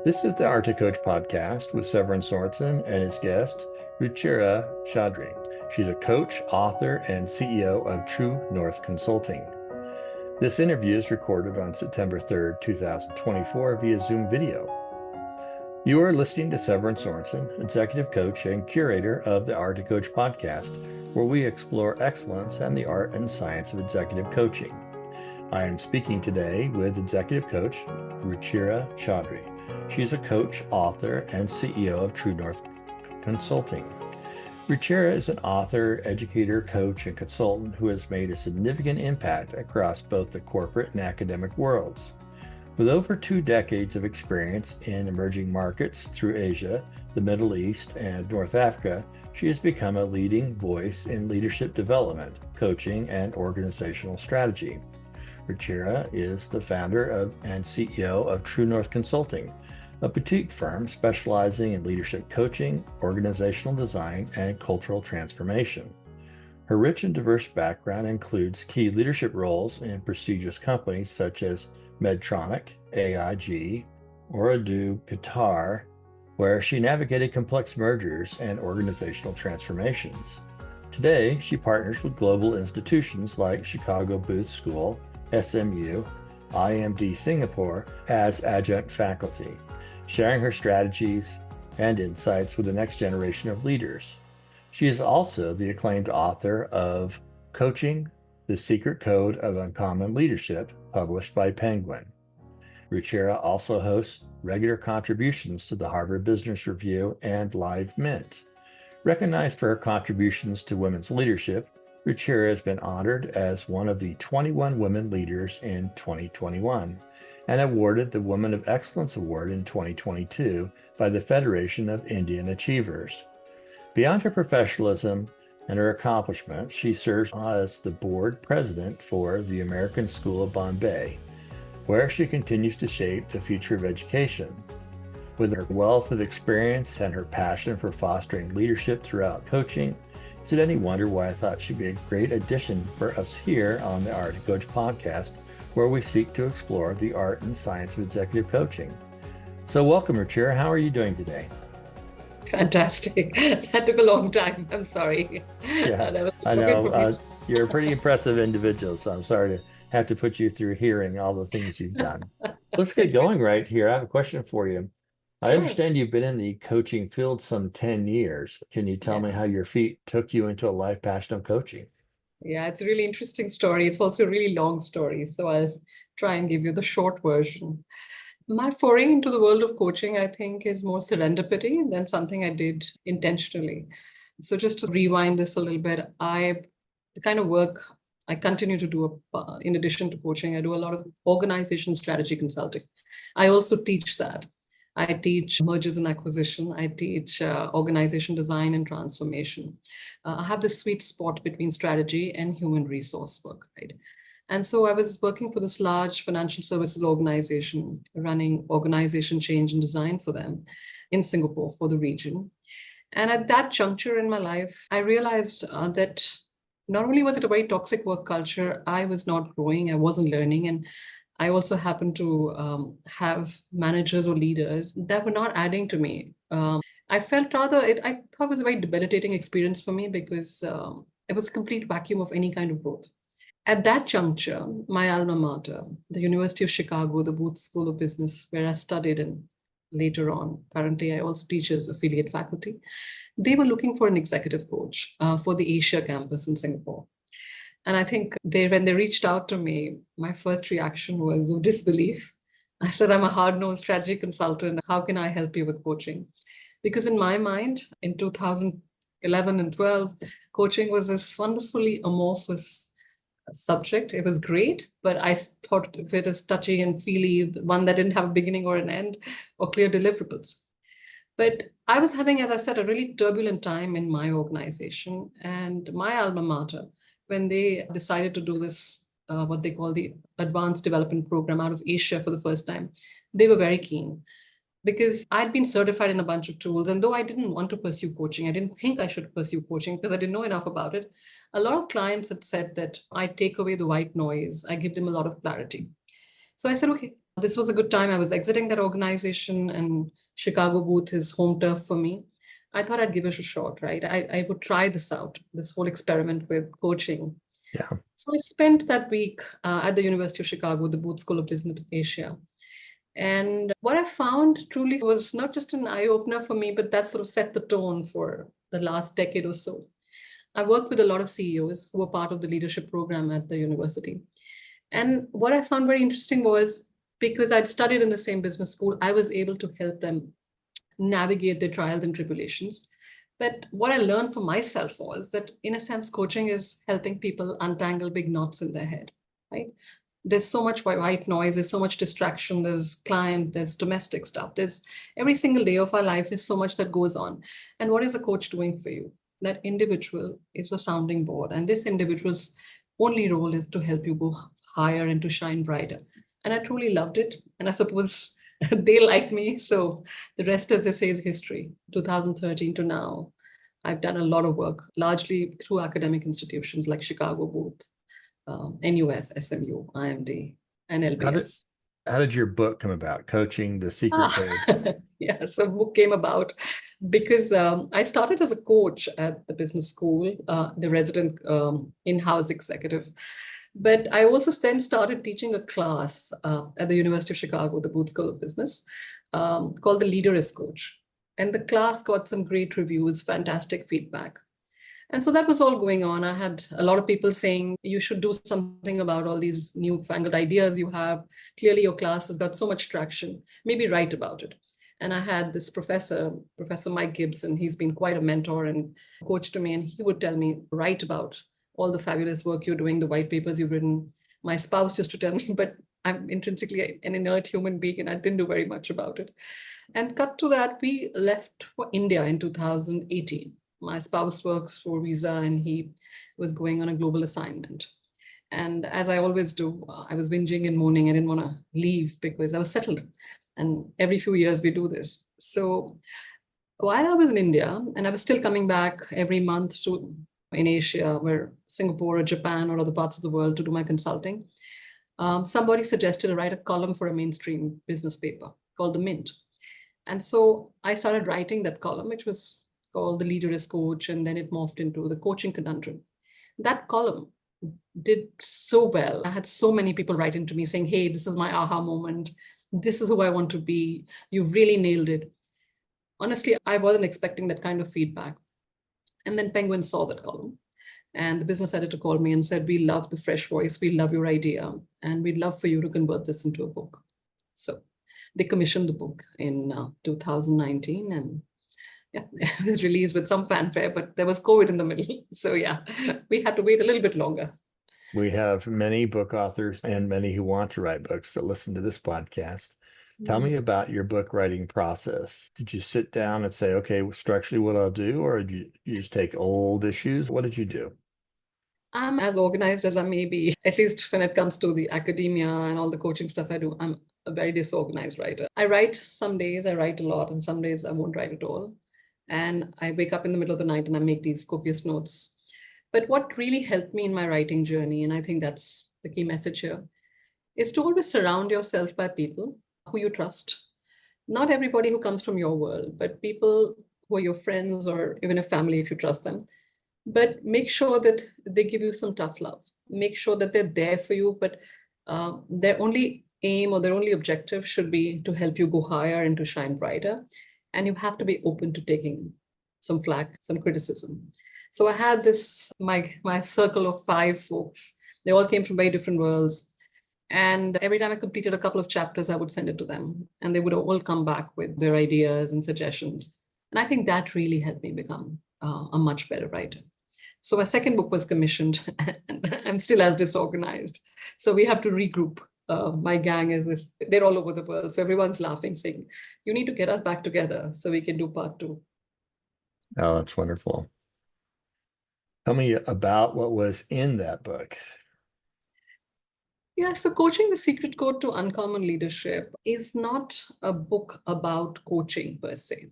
This is the Art to Coach podcast with Severin Sorensen and his guest, Ruchira Chaudhary. She's a coach, author, and CEO of True North Consulting. This interview is recorded on September 3rd, 2024 via Zoom video. You are listening to Severin Sorensen, executive coach and curator of the Art to Coach podcast, where we explore excellence and the art and science of executive coaching. I am speaking today with executive coach Ruchira Chaudhary. She's a coach, author, and CEO of True North Consulting. Ruchira is an author, educator, coach, and consultant who has made a significant impact across both the corporate and academic worlds. With over 2 decades of experience in emerging markets through Asia, the Middle East, and North Africa, she has become a leading voice in leadership development, coaching, and organizational strategy. Ruchira is the founder and CEO of True North Consulting, a boutique firm specializing in leadership coaching, organizational design, and cultural transformation. Her rich and diverse background includes key leadership roles in prestigious companies such as Medtronic, AIG, Ooredoo Qatar, where she navigated complex mergers and organizational transformations. Today, she partners with global institutions like Chicago Booth School, SMU, IMD Singapore as adjunct faculty, sharing her strategies and insights with the next generation of leaders. She is also the acclaimed author of Coaching: The Secret Code of Uncommon Leadership, published by Penguin. Ruchira also hosts regular contributions to the Harvard Business Review and Live Mint. Recognized for her contributions to women's leadership, Ruchira has been honored as one of the 21 women leaders in 2021 and awarded the Women of Excellence Award in 2022 by the Federation of Indian Achievers. Beyond her professionalism and her accomplishments, she serves as the board president for the American School of Bombay, where she continues to shape the future of education. With her wealth of experience and her passion for fostering leadership throughout coaching, is it any wonder why I thought she'd be a great addition for us here on the Art to Coach podcast, where we seek to explore the art and science of executive coaching. So welcome, Ruchira. How are you doing today? Fantastic. That took a long time. I'm sorry. Yeah, That was I a bit know. for me. You're a pretty impressive individual, so I'm sorry to have to put you through hearing all the things you've done. Let's get going right here. I have a question for you. I Sure. understand you've been in the coaching field some 10 years. Can you tell me Yeah. how your feet took you into a life passion of coaching? Yeah, it's a really interesting story. It's also a really long story. So I'll try and give you the short version. My foray into the world of coaching, I think, is more serendipity than something I did intentionally. So just to rewind this a little bit, the kind of work I continue to do in addition to coaching, I do a lot of organization strategy consulting. I also teach that. I teach mergers and acquisition. I teach organization design and transformation. I have this sweet spot between strategy and human resource work, right? And so I was working for this large financial services organization, running organization change and design for them in Singapore for the region. And at that juncture in my life, I realized that not only was it a very toxic work culture, I was not growing, I wasn't learning. And I also happened to have managers or leaders that were not adding to me. I felt I thought it was a very debilitating experience for me because it was a complete vacuum of any kind of growth. At that juncture, my alma mater, the University of Chicago, the Booth School of Business, where I studied and later on, currently I also teach as affiliate faculty, they were looking for an executive coach for the Asia campus in Singapore. And I think when they reached out to me, my first reaction was of disbelief. I said, I'm a hard-nosed strategy consultant. How can I help you with coaching? Because in my mind, in 2011 and 12, coaching was this wonderfully amorphous subject. It was great, but I thought of it as touchy and feely, one that didn't have a beginning or an end or clear deliverables. But I was having, as I said, a really turbulent time in my organization and my alma mater when they decided to do this, what they call the Advanced Development Program out of Asia for the first time. They were very keen because I'd been certified in a bunch of tools. And though I didn't want to pursue coaching, I didn't think I should pursue coaching because I didn't know enough about it. A lot of clients had said that I take away the white noise, I give them a lot of clarity. So I said, okay, This was a good time. I was exiting that organization, and Chicago booth is home turf for me. I thought I'd give it a shot, right? I would try this out, this whole experiment with coaching. Yeah. So I spent that week at the University of Chicago, the Booth School of Business Asia. And what I found truly was not just an eye opener for me, but that sort of set the tone for the last decade or so. I worked with a lot of CEOs who were part of the leadership program at the university. And what I found very interesting was, because I'd studied in the same business school, I was able to help them navigate their trials and tribulations. But what I learned for myself was that, in a sense, coaching is helping people untangle big knots in their head, right? There's so much white noise, there's so much distraction, there's client, there's domestic stuff, there's every single day of our life, there's so much that goes on. And what is a coach doing for you? That individual is a sounding board, and this individual's only role is to help you go higher and to shine brighter. And I truly loved it. And I suppose they like me. So the rest, as I say, is history. 2013 to now, I've done a lot of work, largely through academic institutions like Chicago Booth, NUS, SMU, IMD, and How did LBS. how did your book come about? Coaching the Secret Code. Yeah, so book came about because I started as a coach at the business school, the resident in-house executive. But I also then started teaching a class at the University of Chicago, the Booth School of Business, called The Leader is Coach. And the class got some great reviews, fantastic feedback. And so that was all going on. I had a lot of people saying, you should do something about all these newfangled ideas you have. Clearly, your class has got so much traction. Maybe write about it. And I had this professor, Professor Mike Gibson. He's been quite a mentor and coach to me. And he would tell me, write about all the fabulous work you're doing, the white papers you've written. My spouse used to tell me, but I'm intrinsically an inert human being and I didn't do very much about it. And cut to that, we left for India in 2018. My spouse works for Visa and he was going on a global assignment. And as I always do, I was whinging and moaning. I didn't want to leave because I was settled. And every few years we do this. So while I was in India, and I was still coming back every month to in Asia, where Singapore or Japan or other parts of the world to do my consulting, somebody suggested to write a column for a mainstream business paper called The Mint. And so I started writing that column, which was called The Leader is Coach, and then it morphed into The Coaching Conundrum. That column did so well. I had so many people write into me saying, hey, this is my aha moment. This is who I want to be. You really nailed it. Honestly, I wasn't expecting that kind of feedback. And then Penguin saw that column. And the business editor called me and said, we love the fresh voice. We love your idea. And we'd love for you to convert this into a book. So they commissioned the book in 2019. And yeah, it was released with some fanfare, but there was COVID in the middle. So yeah, we had to wait a little bit longer. We have many book authors and many who want to write books that listen to this podcast. Tell me about your book writing process. Did you sit down and say, okay, structurally what I'll do, or did you just take old issues? What did you do? I'm as organized as I may be, at least when it comes to the academia and all the coaching stuff I do. I'm a very disorganized writer. I write some days, I write a lot, and some days I won't write at all. And I wake up in the middle of the night and I make these copious notes. But what really helped me in my writing journey, and I think that's the key message here, is to always surround yourself by people who you trust. Not everybody who comes from your world, but people who are your friends or even a family if you trust them. But make sure that they give you some tough love. Make sure that they're there for you, but their only aim or their only objective should be to help you go higher and to shine brighter. And you have to be open to taking some flack, some criticism. So I had this, my circle of 5 folks. They all came from very different worlds. And every time I completed a couple of chapters, I would send it to them. And they would all come back with their ideas and suggestions. And I think that really helped me become a much better writer. So my second book was commissioned, and I'm still as disorganized. So we have to regroup. My gang is this, they're all over the world. So everyone's laughing, saying, you need to get us back together so we can do part 2. Oh, that's wonderful. Tell me about what was in that book. Yeah, so Coaching the Secret Code to Uncommon Leadership is not a book about coaching per se.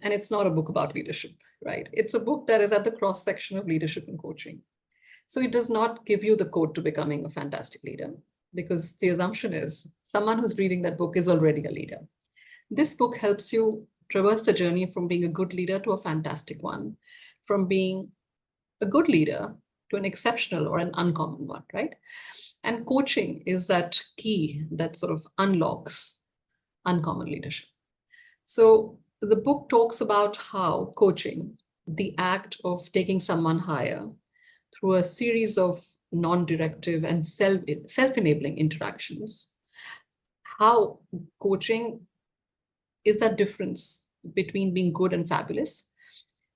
And it's not a book about leadership, right? It's a book that is at the cross section of leadership and coaching. So it does not give you the code to becoming a fantastic leader, because the assumption is someone who's reading that book is already a leader. This book helps you traverse the journey from being a good leader to a fantastic one, from being a good leader to an exceptional or an uncommon one, right? And coaching is that key that sort of unlocks uncommon leadership. So the book talks about how coaching, the act of taking someone higher through a series of non-directive and self-enabling interactions, how coaching is that difference between being good and fabulous.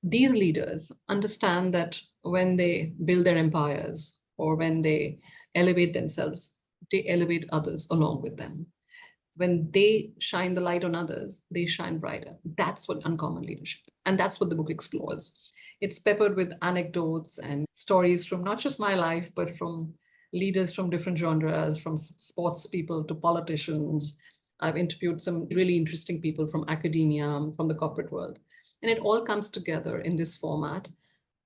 These leaders understand that when they build their empires or when they elevate themselves, they elevate others along with them. When they shine the light on others, they shine brighter. That's what uncommon leadership, and that's what the book explores. It's peppered with anecdotes and stories from not just my life, but from leaders from different genres, from sports people to politicians. I've interviewed some really interesting people from academia, from the corporate world. And it all comes together in this format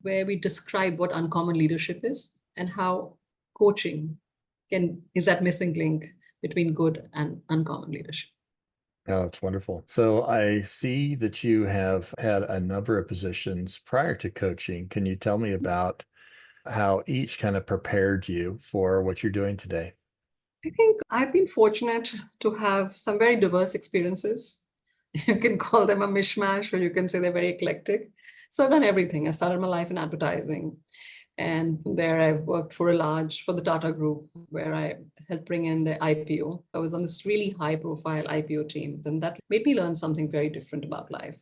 where we describe what uncommon leadership is and how coaching is that missing link between good and uncommon leadership. Oh, it's wonderful. So I see that you have had a number of positions prior to coaching. Can you tell me about how each kind of prepared you for what you're doing today? I think I've been fortunate to have some very diverse experiences. You can call them a mishmash, or you can say they're very eclectic. So I've done everything. I started my life in advertising. And there I worked for the Tata Group, where I helped bring in the IPO. I was on this really high profile IPO team. And that made me learn something very different about life.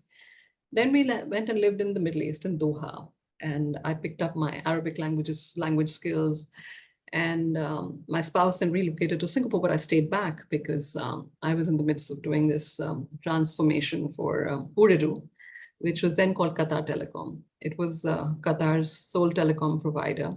Then we went and lived in the Middle East in Doha. And I picked up my Arabic language skills. And my spouse then relocated to Singapore, but I stayed back because I was in the midst of doing this transformation for Ooredoo, which was then called Qatar Telecom. It was Qatar's sole telecom provider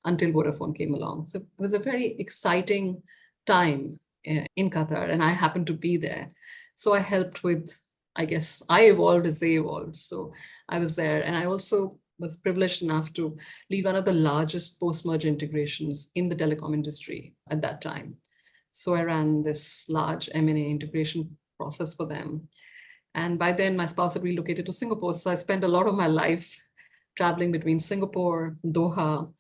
until Vodafone came along. So it was a very exciting time in Qatar, and I happened to be there. So I helped with, I guess, I evolved as they evolved. So I was there, and I also was privileged enough to lead one of the largest post-merger integrations in the telecom industry at that time. So I ran this large M&A integration process for them. And by then, my spouse had relocated to Singapore. So I spent a lot of my life traveling between Singapore, Doha,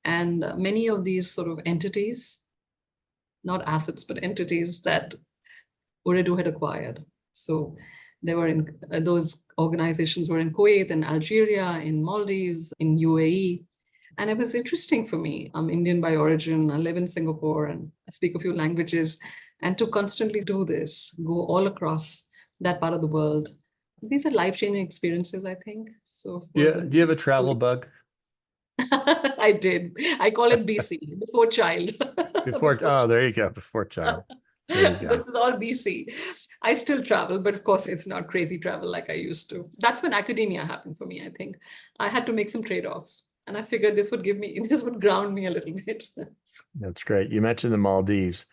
and many of these sort of entities, not assets, but entities that Ooredoo had acquired. So there were those organizations were in Kuwait and Algeria, in Maldives, in UAE. And it was interesting for me. I'm Indian by origin. I live in Singapore and I speak a few languages. And to constantly do this, go all across that part of the world, these are life-changing experiences, I think. So Yeah. Do you have a travel bug? I did. I call it BC, before child. Oh, there you go. Before child. There you This go. is all BC. I still travel, but of course, it's not crazy travel like I used to. That's when academia happened for me, I think. I had to make some trade-offs. And I figured this would ground me a little bit. That's great. You mentioned the Maldives.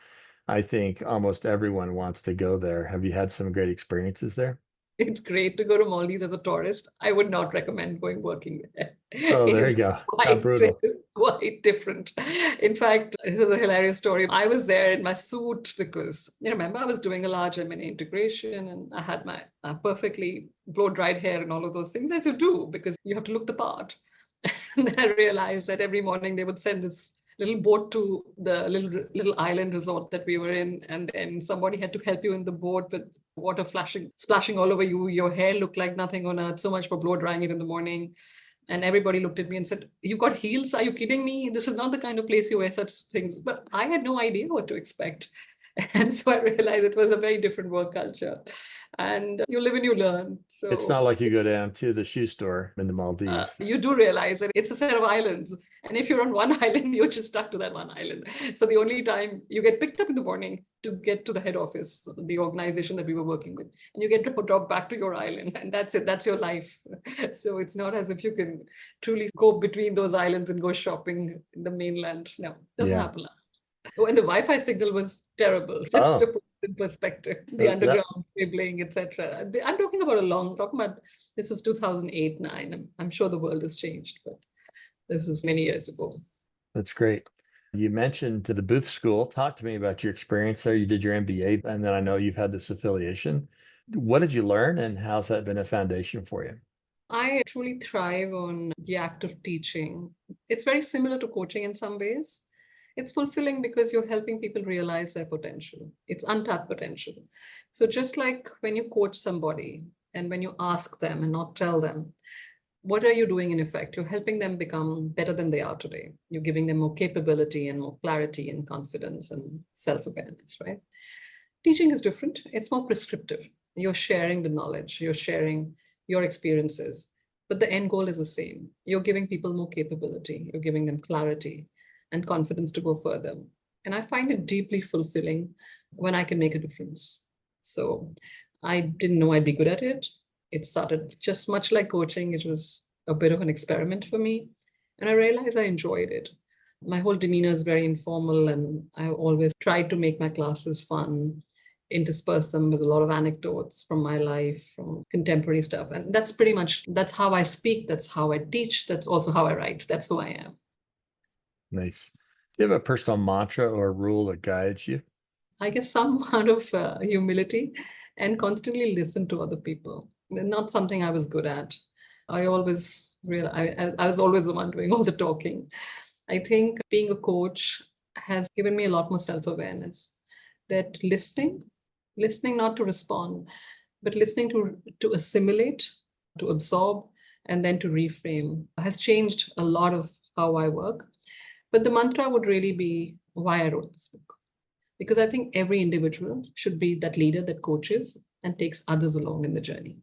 I think almost everyone wants to go there. Have you had some great experiences there? It's great to go to Maldives as a tourist. I would not recommend working there. Oh, there you It's go. How brutal. quite different. In fact, it was a hilarious story. I was there in my suit because, you remember, I was doing a large M&A integration and I had my perfectly blow-dried hair and all of those things, as you do, because you have to look the part. And then I realized that every morning they would send this little boat to the little island resort that we were in, and then somebody had to help you in the boat with water splashing all over you. Your hair looked like nothing on earth. So much for blow drying it in the morning. And everybody looked at me and said, "You got heels? Are you kidding me? This is not the kind of place you wear such things." But I had no idea what to expect. And so I realized it was a very different work culture. And you live and you learn. It's So not like you go down to the shoe store in the Maldives. you do realize that it's a set of islands. And if you're on one island, you're just stuck to that one island. So the only time you get picked up in the morning to get to the head office, the organization that we were working with, and you get dropped back to your island. And that's it. That's your life. So it's not as if you can truly go between those islands and go shopping in the mainland. No, doesn't Yeah. happen. Oh, and the Wi-Fi signal was terrible, just to Oh, put it in perspective. The underground cabling, etc. I'm talking about this is 2008, 9. I'm sure the world has changed, but this is many years ago. that's great. You mentioned to the Booth School. Talk to me about your experience there. You did your MBA, and then I know you've had this affiliation. What did you learn, and how's that been a foundation for you? I truly thrive on the act of teaching. It's very similar to coaching in some ways. It's fulfilling because you're helping people realize their potential. It's untapped potential. So just like when you coach somebody and when you ask them and not tell them, what are you doing in effect? You're helping them become better than they are today. You're giving them more capability and more clarity and confidence and self-awareness, right? Teaching is different. It's more prescriptive. You're sharing the knowledge, you're sharing your experiences, but the end goal is the same. You're giving people more capability, you're giving them clarity and confidence to go further. And I find it deeply fulfilling when I can make a difference. So I didn't know I'd be good at it. It started just much like coaching, it was a bit of an experiment for me. And I realized I enjoyed it. My whole demeanor is very informal, and I always try to make my classes fun, intersperse them with a lot of anecdotes from my life, from contemporary stuff. And that's pretty much, that's how I speak, that's how I teach, that's also how I write. That's who I am. Nice. Do you have a personal mantra or rule that guides you? I guess some amount of humility and constantly listen to other people. Not something I was good at. I always I was always the one doing all the talking. I think being a coach has given me a lot more self-awareness, that listening not to respond, but listening to assimilate, to absorb, and then to reframe has changed a lot of how I work. But the mantra would really be why I wrote this book. Because I think every individual should be that leader that coaches and takes others along in the journey.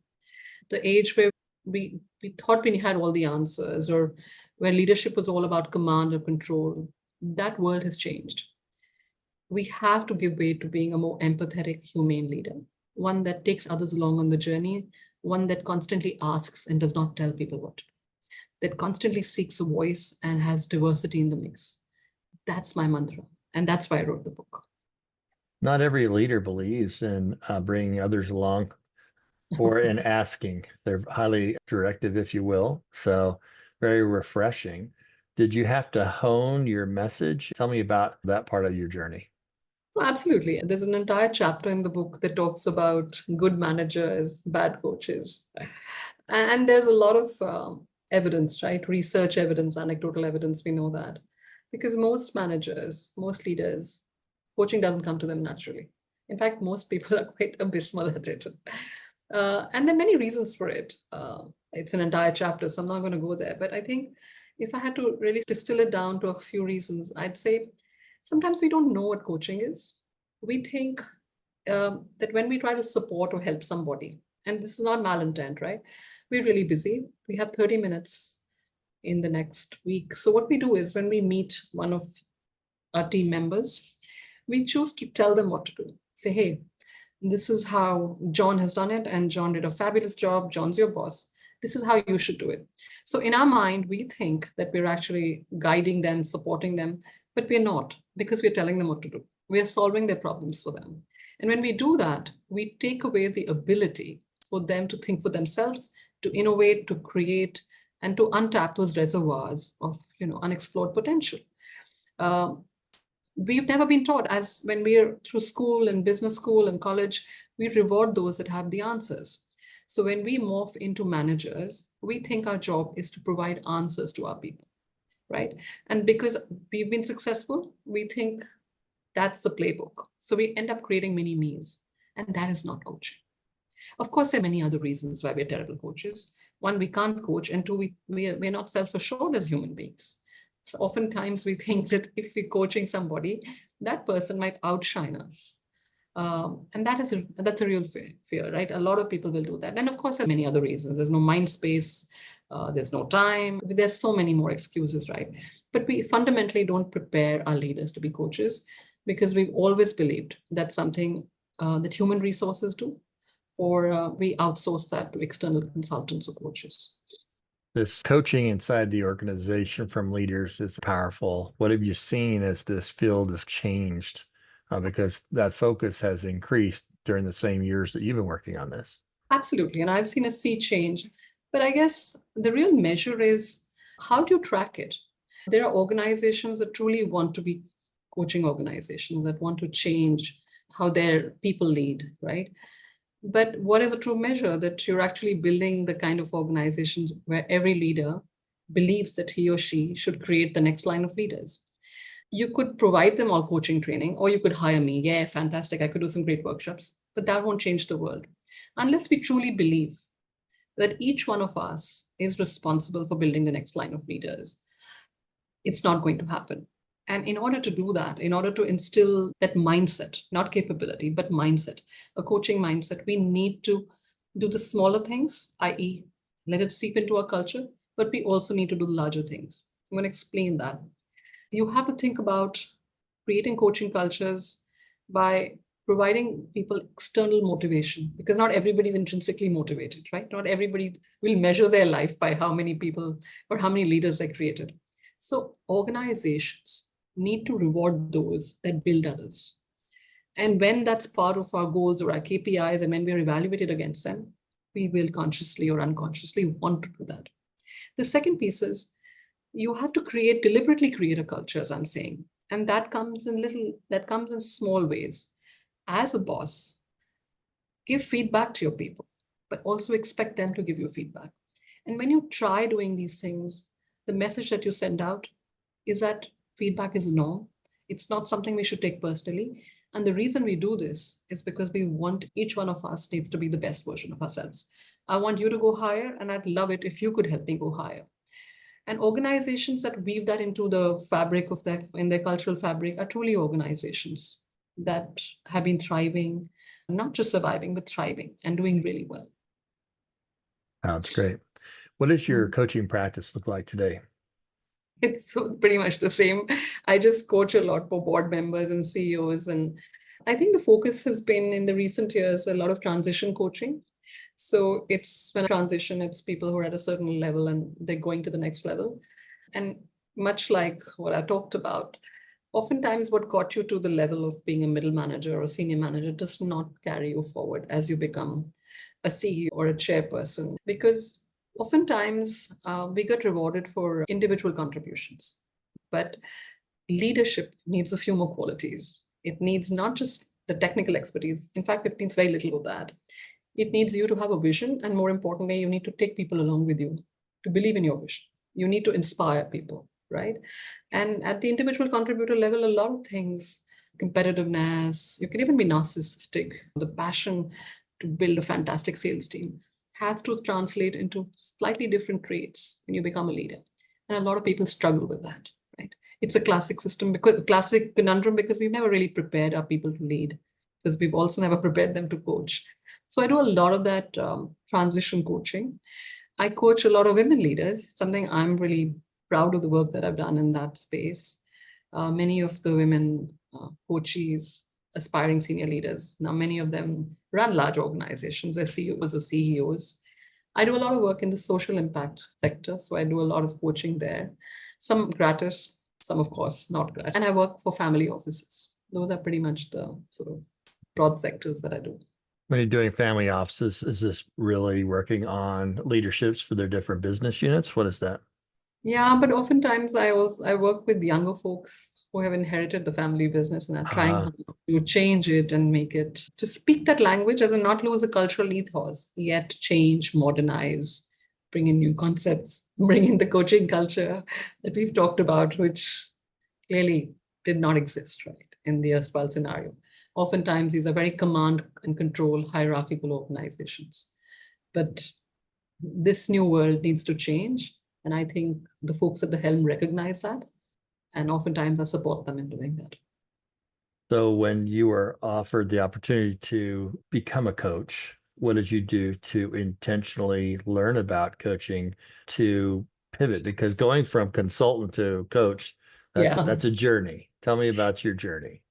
The age where we thought we had all the answers, or where leadership was all about command or control, that world has changed. We have to give way to being a more empathetic, humane leader, one that takes others along on the journey, one that constantly asks and does not tell people what to do, that constantly seeks a voice and has diversity in the mix. That's my mantra. And that's why I wrote the book. Not every leader believes in bringing others along or in asking. They're highly directive, if you will. So very refreshing. Did you have to hone your message? Tell me about that part of your journey. Well, absolutely. There's an entire chapter in the book that talks about good managers, bad coaches. And there's a lot of evidence, right? Research evidence, anecdotal evidence, we know that. Because most managers, most leaders, coaching doesn't come to them naturally. In fact, most people are quite abysmal at it. And there are many reasons for it. It's an entire chapter, so I'm not going to go there. But I think if I had to really distill it down to a few reasons, I'd say sometimes we don't know what coaching is. We think that when we try to support or help somebody, and this is not malintent, right? We're really busy. We have 30 minutes in the next week. So what we do is when we meet one of our team members, we choose to tell them what to do. Say, hey, this is how John has done it, and John did a fabulous job. John's your boss. This is how you should do it. So in our mind, we think that we're actually guiding them, supporting them, but we're not, because we're telling them what to do. We are solving their problems for them. And when we do that, we take away the ability for them to think for themselves, to innovate, to create, and to untap those reservoirs of unexplored potential. We've never been taught, as when we're through school and business school and college, we reward those that have the answers. So when we morph into managers, we think our job is to provide answers to our people, right? And because we've been successful, we think that's the playbook. So we end up creating mini me's, and that is not coaching. Of course, there are many other reasons why we're terrible coaches. One, we can't coach, and two, we're not self-assured as human beings. So oftentimes we think that if we're coaching somebody, that person might outshine us. And that's a real fear, right? A lot of people will do that. And of course, there are many other reasons. There's no mind space, there's no time. There's so many more excuses, right? But we fundamentally don't prepare our leaders to be coaches, because we've always believed that's something that human resources do, or we outsource that to external consultants or coaches. This coaching inside the organization from leaders is powerful. What have you seen as this field has changed? Because that focus has increased during the same years that you've been working on this. Absolutely. And I've seen a sea change. But I guess the real measure is, how do you track it? There are organizations that truly want to be coaching organizations, that want to change how their people lead, right? But what is a true measure that you're actually building the kind of organizations where every leader believes that he or she should create the next line of leaders? You could provide them all coaching training, or you could hire me. Yeah, fantastic. I could do some great workshops, but that won't change the world unless we truly believe that each one of us is responsible for building the next line of leaders. It's not going to happen. And in order to do that, in order to instill that mindset, not capability, but mindset, a coaching mindset, we need to do the smaller things, i.e., let it seep into our culture, but we also need to do the larger things. I'm going to explain that. You have to think about creating coaching cultures by providing people external motivation, because not everybody is intrinsically motivated, right? Not everybody will measure their life by how many people or how many leaders they created. So organizations need to reward those that build others. And when that's part of our goals or our KPIs, and when we're evaluated against them, we will consciously or unconsciously want to do that. The second piece is you have to deliberately create a culture, as I'm saying. And that comes in small ways. As a boss, give feedback to your people, but also expect them to give you feedback. And when you try doing these things, the message that you send out is that feedback is a norm. It's not something we should take personally. And the reason we do this is because we want each one of us needs to be the best version of ourselves. I want you to go higher, and I'd love it if you could help me go higher. And organizations that weave that into the fabric of in their cultural fabric are truly organizations that have been thriving, not just surviving, but thriving and doing really well. That's great. What does your coaching practice look like today? It's pretty much the same. I just coach a lot for board members and CEOs. And I think the focus has been in the recent years, a lot of transition coaching. So it's when I transition, it's people who are at a certain level and they're going to the next level. And much like what I talked about, oftentimes what got you to the level of being a middle manager or senior manager does not carry you forward as you become a CEO or a chairperson, because oftentimes we get rewarded for individual contributions, but leadership needs a few more qualities. It needs not just the technical expertise. In fact, it needs very little of that. It needs you to have a vision, and more importantly, you need to take people along with you to believe in your vision. You need to inspire people, right? And at the individual contributor level, a lot of things, competitiveness, you can even be narcissistic, the passion to build a fantastic sales team has to translate into slightly different traits when you become a leader. And a lot of people struggle with that, right? It's a classic conundrum, because we've never really prepared our people to lead, because we've also never prepared them to coach. So I do a lot of that transition coaching. I coach a lot of women leaders, something I'm really proud of the work that I've done in that space. Many of the women coaches, aspiring senior leaders, now many of them run large organizations as CEOs or CEOs. I do a lot of work in the social impact sector, so I do a lot of coaching there. Some gratis, some of course not gratis. And I work for family offices. Those are pretty much the sort of broad sectors that I do. When you're doing family offices, is this really working on leaderships for their different business units? What is that? Yeah, but oftentimes I work with younger folks who have inherited the family business and are trying to change it and make it to speak that language as in not lose a cultural ethos, yet change, modernize, bring in new concepts, bring in the coaching culture that we've talked about, which clearly did not exist, right, in the erstwhile scenario. Oftentimes, these are very command and control hierarchical organizations. But this new world needs to change. And I think the folks at the helm recognize that. And oftentimes I support them in doing that. So when you were offered the opportunity to become a coach, what did you do to intentionally learn about coaching to pivot? Because going from consultant to coach, that's a journey. Tell me about your journey.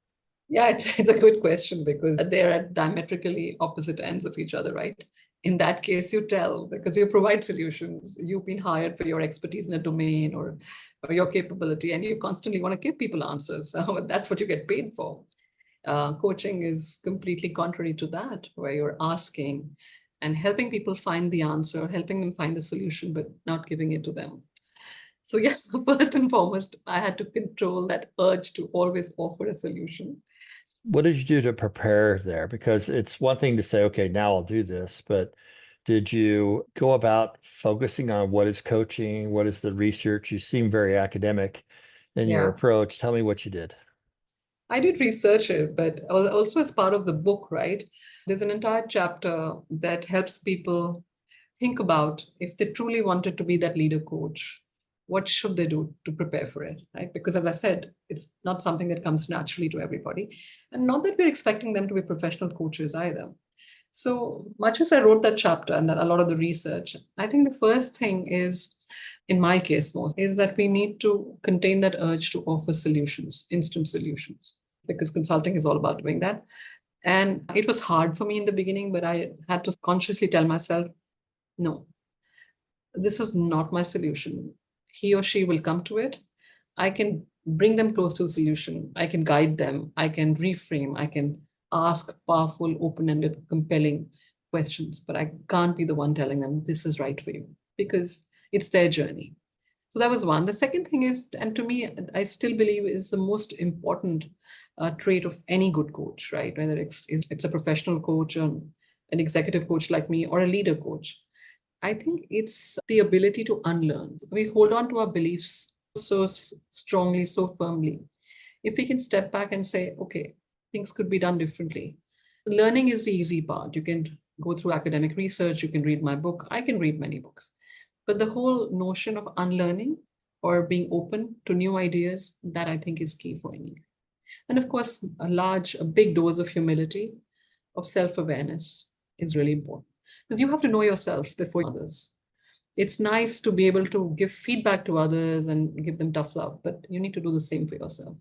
Yeah, it's a good question, because they're at diametrically opposite ends of each other, right? In that case, you tell, because you provide solutions. You've been hired for your expertise in a domain or your capability, and you constantly want to give people answers. So that's what you get paid for. Coaching is completely contrary to that, where you're asking and helping people find the answer, helping them find a solution, but not giving it to them. So yes, first and foremost, I had to control that urge to always offer a solution. What did you do to prepare there? Because it's one thing to say, okay, now I'll do this, but did you go about focusing on what is coaching? What is the research? You seem very academic in your Yeah. approach. Tell me what you did. I did research it, but also as part of the book, right? There's an entire chapter that helps people think about if they truly wanted to be that leader coach, what should they do to prepare for it, right? Because as I said, it's not something that comes naturally to everybody. And not that we're expecting them to be professional coaches either. So much as I wrote that chapter and that a lot of the research, I think the first thing is, in my case most, is that we need to contain that urge to offer solutions, instant solutions, because consulting is all about doing that. And it was hard for me in the beginning, but I had to consciously tell myself, no, this is not my solution. He or she will come to it. I can bring them close to the solution. I can guide them. I can reframe. I can ask powerful, open ended, compelling questions, but I can't be the one telling them this is right for you because it's their journey. So that was one. The second thing is, and to me, I still believe is the most important trait of any good coach, right? Whether it's a professional coach, an executive coach like me, or a leader coach. I think it's the ability to unlearn. We hold on to our beliefs so strongly, so firmly. If we can step back and say, okay, things could be done differently. Learning is the easy part. You can go through academic research, you can read my book, I can read many books. But the whole notion of unlearning or being open to new ideas, that I think is key for any. And of course, a big dose of humility, of self awareness is really important because you have to know yourself before others. It's nice to be able to give feedback to others and give them tough love, but you need to do the same for yourself.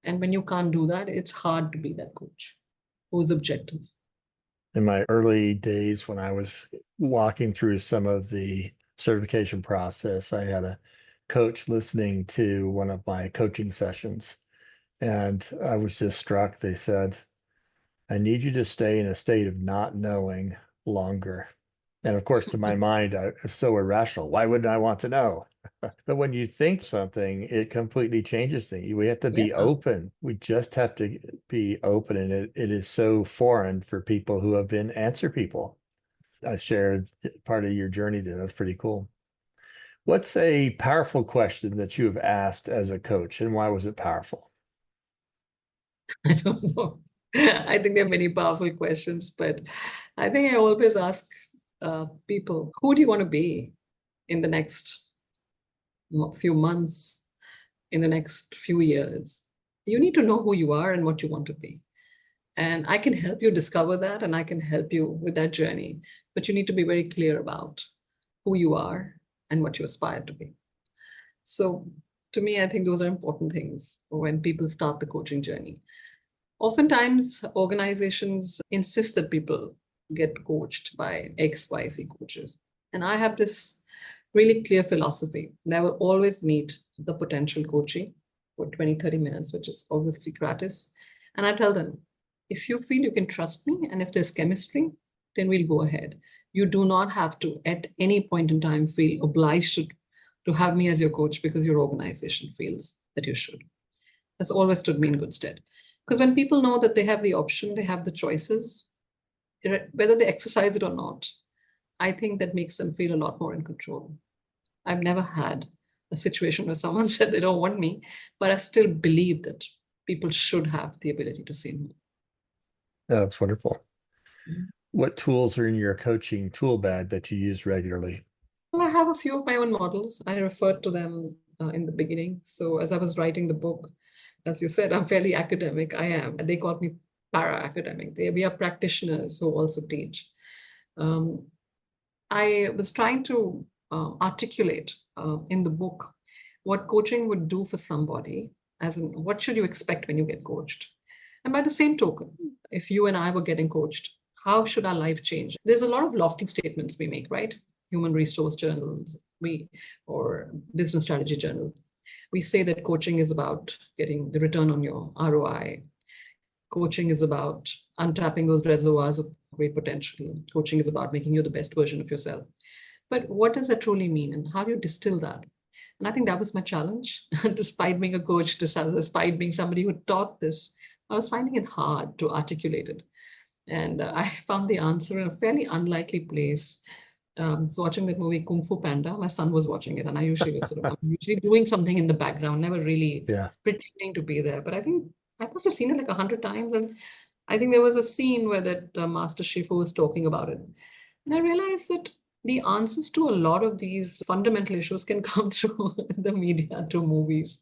And when you can't do that, it's hard to be that coach who's objective. In my early days when I was walking through some of the certification process, I had a coach listening to one of my coaching sessions, and I was just struck. They said, I need you to stay in a state of not knowing longer. And of course, to my mind, it's so irrational. Why wouldn't I want to know? But when you think something, it completely changes things. We have to Yeah. be open. We just have to be open. And it is so foreign for people who have been answer people. I shared part of your journey there. That's pretty cool. What's a powerful question that you have asked as a coach, and why was it powerful? I don't know. I think there are many powerful questions, but I think I always ask people, who do you want to be in the next few months, in the next few years? You need to know who you are and what you want to be. And I can help you discover that and I can help you with that journey. But you need to be very clear about who you are and what you aspire to be. So to me, I think those are important things when people start the coaching journey. Oftentimes, organizations insist that people get coached by XYZ coaches. And I have this really clear philosophy that I will always meet the potential coachee for 20, 30 minutes, which is obviously gratis. And I tell them, if you feel you can trust me and if there's chemistry, then we'll go ahead. You do not have to, at any point in time, feel obliged to have me as your coach because your organization feels that you should. That's always stood me in good stead. Because when people know that they have the option, they have the choices, whether they exercise it or not, I think that makes them feel a lot more in control. I've never had a situation where someone said they don't want me, but I still believe that people should have the ability to say no. Oh, that's wonderful. Mhm. What tools are in your coaching tool bag that you use regularly? Well, I have a few of my own models. I referred to them in the beginning. So as I was writing the book, as you said, I'm fairly academic. I am. They call me para-academic. We are practitioners who also teach. Um, I was trying to articulate in the book what coaching would do for somebody, as in what should you expect when you get coached? And by the same token, if you and I were getting coached, how should our life change? There's a lot of lofty statements we make, right? Human resource journals, or business strategy journals. We say that coaching is about getting the return on your ROI. Coaching is about untapping those reservoirs of great potential. Coaching is about making you the best version of yourself. But what does that truly mean and how do you distill that? And I think that was my challenge. Despite being a coach, despite being somebody who taught this, I was finding it hard to articulate it. And I found the answer in a fairly unlikely place. So watching that movie Kung Fu Panda, my son was watching it, and I usually was I'm usually doing something in the background, never really Yeah. pretending to be there. But I think I must have seen it like 100 times, and I think there was a scene where that Master Shifu was talking about it, and I realized that the answers to a lot of these fundamental issues can come through the media, through movies.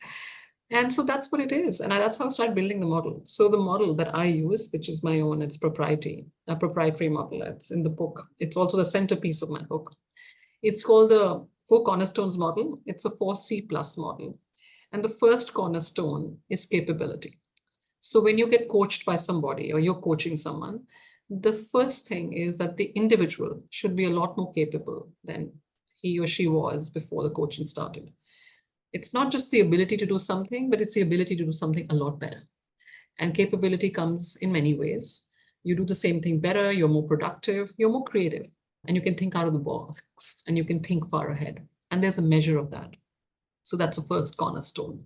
And so that's what it is. And that's how I started building the model. So the model that I use, which is my own, it's a proprietary model. It's in the book. It's also the centerpiece of my book. It's called the Four Cornerstones model. It's a 4C plus model. And the first cornerstone is capability. So when you get coached by somebody or you're coaching someone, the first thing is that the individual should be a lot more capable than he or she was before the coaching started. It's not just the ability to do something, but it's the ability to do something a lot better. And capability comes in many ways. You do the same thing better, you're more productive, you're more creative, and you can think out of the box and you can think far ahead. And there's a measure of that. So that's the first cornerstone.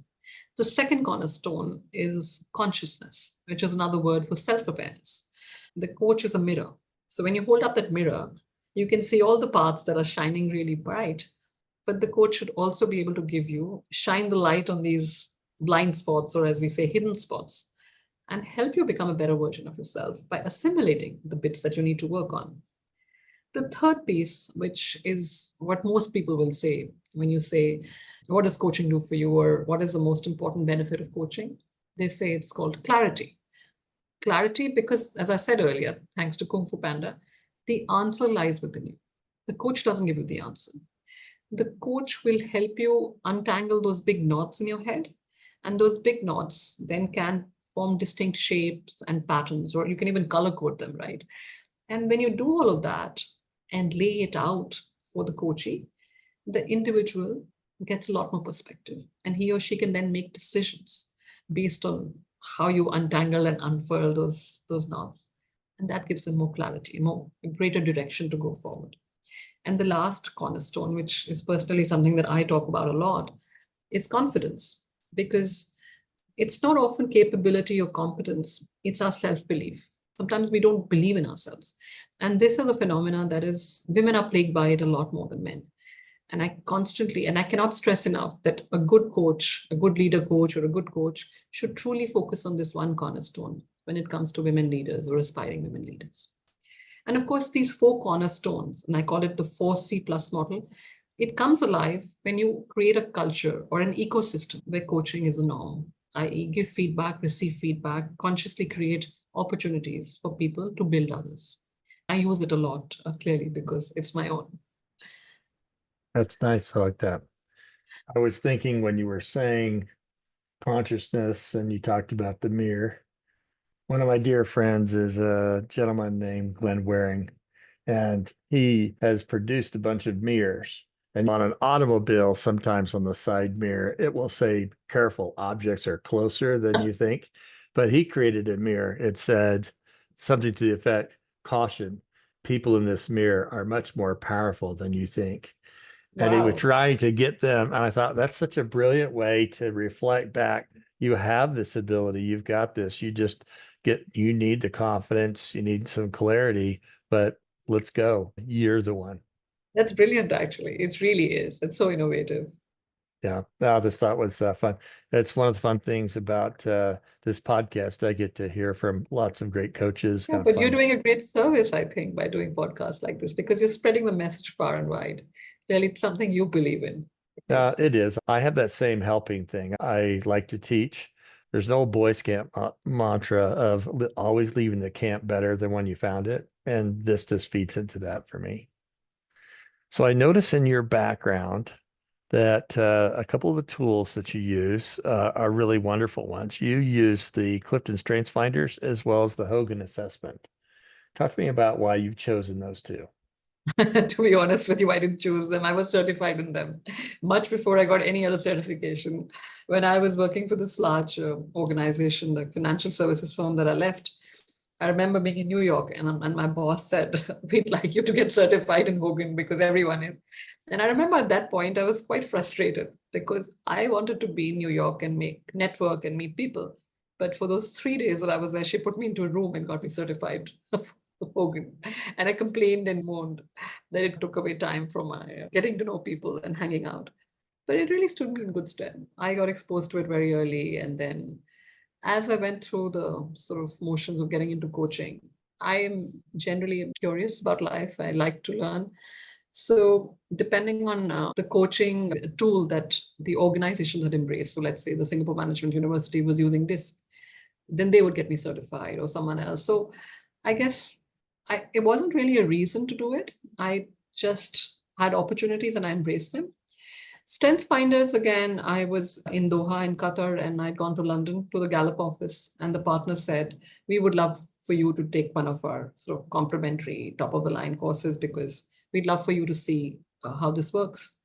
The second cornerstone is consciousness, which is another word for self-awareness. The coach is a mirror. So when you hold up that mirror, you can see all the parts that are shining really bright, but the coach should also be able to shine the light on these blind spots, or as we say, hidden spots, and help you become a better version of yourself by assimilating the bits that you need to work on. The third piece, which is what most people will say when you say, what does coaching do for you? Or what is the most important benefit of coaching? They say it's called clarity. Clarity, because as I said earlier, thanks to Kung Fu Panda, the answer lies within you. The coach doesn't give you the answer. The coach will help you untangle those big knots in your head. And those big knots then can form distinct shapes and patterns, or you can even color code them, right? And when you do all of that and lay it out for the coachee, the individual gets a lot more perspective, and he or she can then make decisions based on how you untangle and unfurl those knots. And that gives them more clarity, a greater direction to go forward. And the last cornerstone, which is personally something that I talk about a lot, is confidence, because it's not often capability or competence, it's our self-belief. Sometimes we don't believe in ourselves. And this is a phenomenon that women are plagued by it a lot more than men. And I cannot stress enough that a good coach, a good leader coach, or a good coach should truly focus on this one cornerstone when it comes to women leaders or aspiring women leaders. And of course, these four cornerstones, and I call it the 4C plus model, it comes alive when you create a culture or an ecosystem where coaching is a norm, i.e. give feedback, receive feedback, consciously create opportunities for people to build others. I use it a lot, clearly, because it's my own. That's nice. I like that. I was thinking when you were saying consciousness and you talked about the mirror, one of my dear friends is a gentleman named Glenn Waring, and he has produced a bunch of mirrors. And on an automobile, sometimes on the side mirror, it will say, careful, objects are closer than you think. But he created a mirror. It said something to the effect, caution, people in this mirror are much more powerful than you think. And he was Wow. trying to get them. And I thought that's such a brilliant way to reflect back. You have this ability, you've got this. You need the confidence, you need some clarity, but let's go. You're the one. That's brilliant, actually. It really is. It's so innovative. Yeah. I just thought was fun. That's one of the fun things about this podcast. I get to hear from lots of great coaches, Yeah, kind of but you're fun. doing a great service, I think, by doing podcasts like this, because you're spreading the message far and wide. Clearly, it's something you believe in. Great. It is. I have that same helping thing. I like to teach. There's an old Boy Scout mantra of always leaving the camp better than when you found it. And this just feeds into that for me. So I notice in your background that a couple of the tools that you use are really wonderful ones. You use the Clifton Strengths Finders as well as the Hogan Assessment. Talk to me about why you've chosen those two. To be honest with you, I didn't choose them. I was certified in them much before I got any other certification. When I was working for this large organization, the financial services firm that I left, I remember being in New York and my boss said, we'd like you to get certified in Hogan because everyone is. And I remember at that point, I was quite frustrated because I wanted to be in New York and make network and meet people. But for those 3 days that I was there, she put me into a room and got me certified of Hogan. And I complained and moaned that it took away time from my getting to know people and hanging out. But it really stood me in good stead. I got exposed to it very early, and then as I went through the sort of motions of getting into coaching, I am generally curious about life. I like to learn. So, depending on the coaching tool that the organization had embraced, so let's say the Singapore Management University was using this, then they would get me certified or someone else. So, I guess it wasn't really a reason to do it. I just had opportunities and I embraced them. Strengths Finders, again, I was in Doha in Qatar and I'd gone to London to the Gallup office, and the partner said, we would love for you to take one of our sort of complimentary top of the line courses because we'd love for you to see how this works.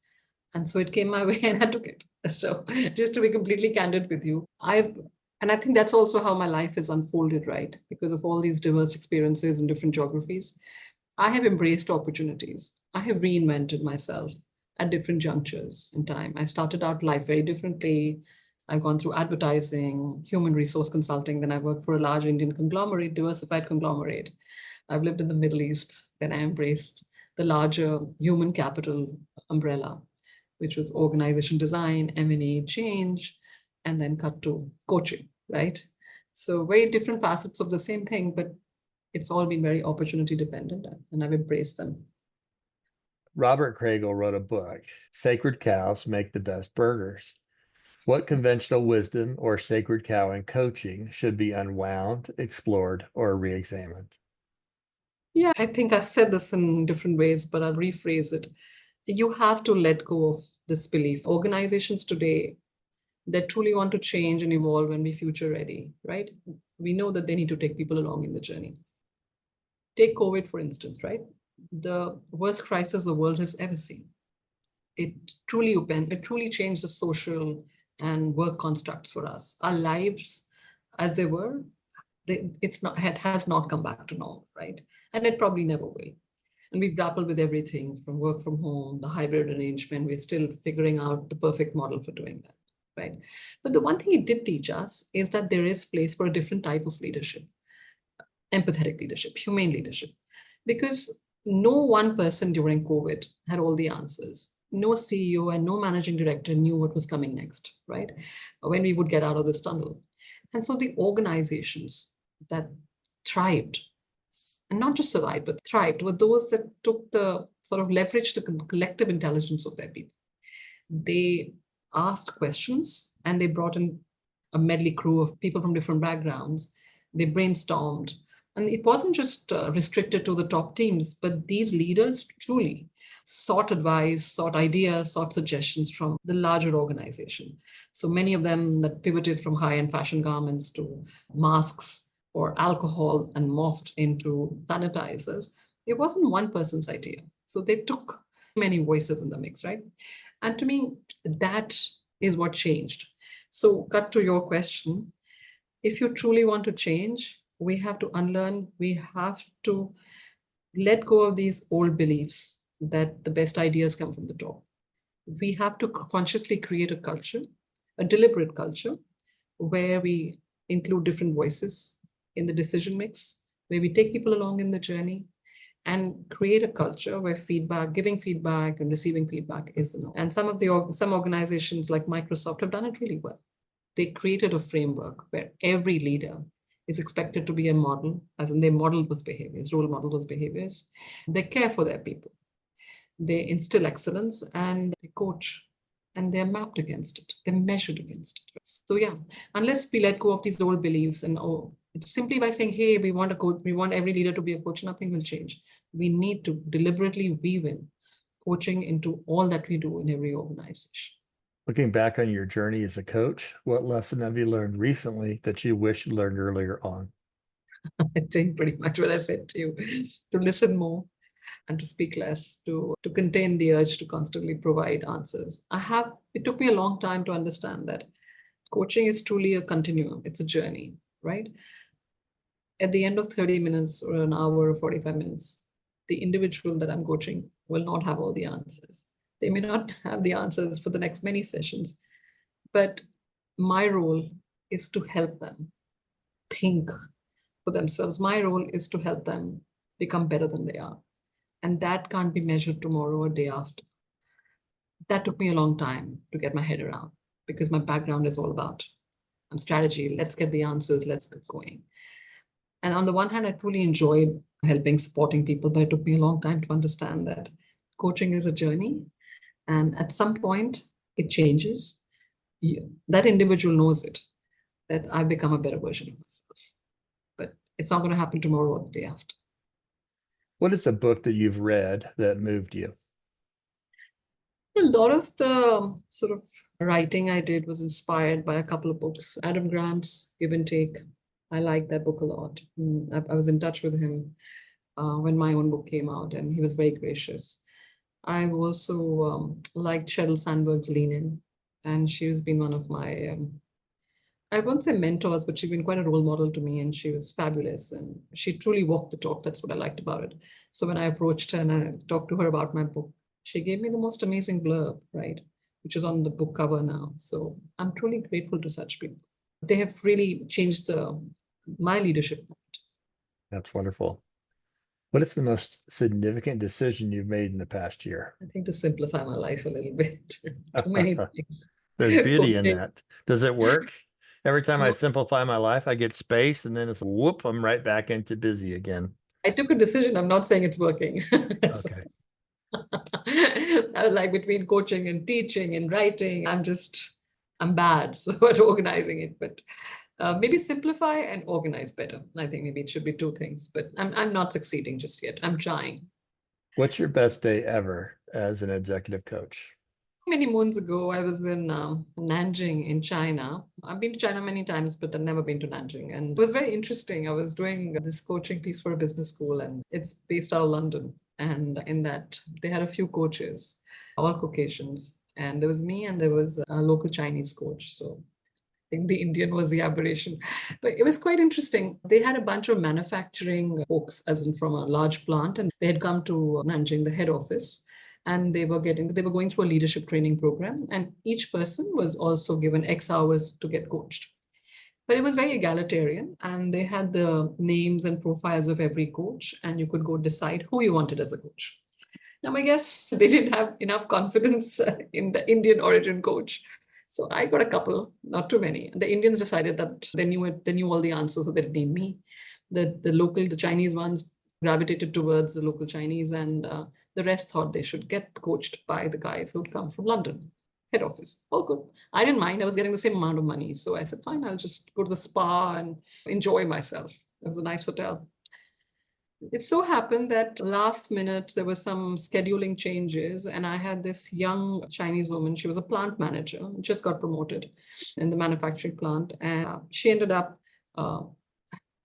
And so it came my way and I took it. So just to be completely candid with you, and I think that's also how my life is unfolded, right? Because of all these diverse experiences in different geographies, I have embraced opportunities. I have reinvented myself at different junctures in time. I started out life very differently. I've gone through advertising, human resource consulting, then I worked for a large Indian conglomerate, diversified conglomerate. I've lived in the Middle East, then I embraced the larger human capital umbrella, which was organization design, M&A change, and then cut to coaching, right? So very different facets of the same thing, but it's all been very opportunity dependent, and I've embraced them. Robert Craigle wrote a book, Sacred Cows Make the Best Burgers. What conventional wisdom or sacred cow in coaching should be unwound, explored, or re-examined? Yeah, I think I've said this in different ways, but I'll rephrase it. You have to let go of this belief. Organizations today that truly want to change and evolve and be future ready, right? We know that they need to take people along in the journey. Take COVID, for instance, right? The worst crisis the world has ever seen. It truly changed the social and work constructs for us. Our lives as they were, it has not come back to normal, right? And it probably never will. And we grapple with everything from work from home, the hybrid arrangement. We're still figuring out the perfect model for doing that, right? But the one thing it did teach us is that there is place for a different type of leadership, empathetic leadership, humane leadership, because no one person during COVID had all the answers. No CEO and no managing director knew what was coming next, right? When we would get out of this tunnel. And so the organizations that thrived, and not just survived, but thrived, were those that took the sort of leveraged the collective intelligence of their people. They asked questions and they brought in a medley crew of people from different backgrounds. They brainstormed. And it wasn't just restricted to the top teams, but these leaders truly sought advice, sought ideas, sought suggestions from the larger organization. So many of them that pivoted from high-end fashion garments to masks or alcohol and morphed into sanitizers. It wasn't one person's idea. So they took many voices in the mix, right? And to me, that is what changed. So, cut to your question, if you truly want to change, we have to unlearn, we have to let go of these old beliefs that the best ideas come from the top. We have to consciously create a culture, a deliberate culture, where we include different voices in the decision mix, where we take people along in the journey and create a culture where giving feedback and receiving feedback is the norm. And some organizations like Microsoft have done it really well. They created a framework where every leader is expected to be a model, as in they model those behaviors, role model those behaviors. They care for their people. They instill excellence and they coach, and they're mapped against it. They're measured against it. So yeah, unless we let go of these old beliefs and it's simply by saying, hey, we want a coach, we want every leader to be a coach, nothing will change. We need to deliberately weave in coaching into all that we do in every organization. Looking back on your journey as a coach, what lesson have you learned recently that you wish you learned earlier on? I think pretty much what I said to you, to listen more and to speak less, to contain the urge to constantly provide answers. It took me a long time to understand that coaching is truly a continuum. It's a journey, right? at the end of 30 minutes or an hour or 45 minutes, the individual that I'm coaching will not have all the answers. They may not have the answers for the next many sessions, but my role is to help them think for themselves. My role is to help them become better than they are. And that can't be measured tomorrow or day after. That took me a long time to get my head around because my background is all about strategy. Let's get the answers, let's get going. And on the one hand, I truly enjoyed helping, supporting people, but it took me a long time to understand that coaching is a journey. And at some point, it changes. That individual knows it, that I've become a better version of myself. But it's not going to happen tomorrow or the day after. What is a book that you've read that moved you? A lot of the sort of writing I did was inspired by a couple of books. Adam Grant's Give and Take. I like that book a lot. I was in touch with him when my own book came out, and he was very gracious. I've also liked Sheryl Sandberg's Lean In, and she's been one of my, I won't say mentors, but she's been quite a role model to me, and she was fabulous, and she truly walked the talk. That's what I liked about it. So when I approached her and I talked to her about my book, she gave me the most amazing blurb, right, which is on the book cover now. So I'm truly grateful to such people. They have really changed my leadership. That's wonderful. What is the most significant decision you've made in the past year? I think to simplify my life a little bit. Too many things. There's beauty in that. Does it work? Every time I simplify my life, I get space, and then it's whoop, I'm right back into busy again. I took a decision. I'm not saying it's working. Okay. Like between coaching and teaching and writing, I'm bad at organizing it, but maybe simplify and organize better. I think maybe it should be two things, but I'm not succeeding just yet. I'm trying. What's your best day ever as an executive coach? Many moons ago, I was in Nanjing in China. I've been to China many times, but I've never been to Nanjing. And it was very interesting. I was doing this coaching piece for a business school, and it's based out of London. And in that, they had a few coaches, all Caucasians. And there was me, and there was a local Chinese coach. So I think the Indian was the aberration. But it was quite interesting. They had a bunch of manufacturing folks, as in from a large plant, and they had come to Nanjing, the head office. And they were going through a leadership training program, and each person was also given X hours to get coached. But it was very egalitarian, and they had the names and profiles of every coach, and you could go decide who you wanted as a coach. Now, I guess they didn't have enough confidence in the Indian origin coach. So I got a couple, not too many. The Indians decided that they knew all the answers, so they didn't need me. The Chinese ones gravitated towards the local Chinese, and the rest thought they should get coached by the guys who'd come from London, head office. All good. I didn't mind. I was getting the same amount of money. So I said, fine, I'll just go to the spa and enjoy myself. It was a nice hotel. It so happened that last minute, there were some scheduling changes, and I had this young Chinese woman. She was a plant manager, just got promoted in the manufacturing plant. And she ended up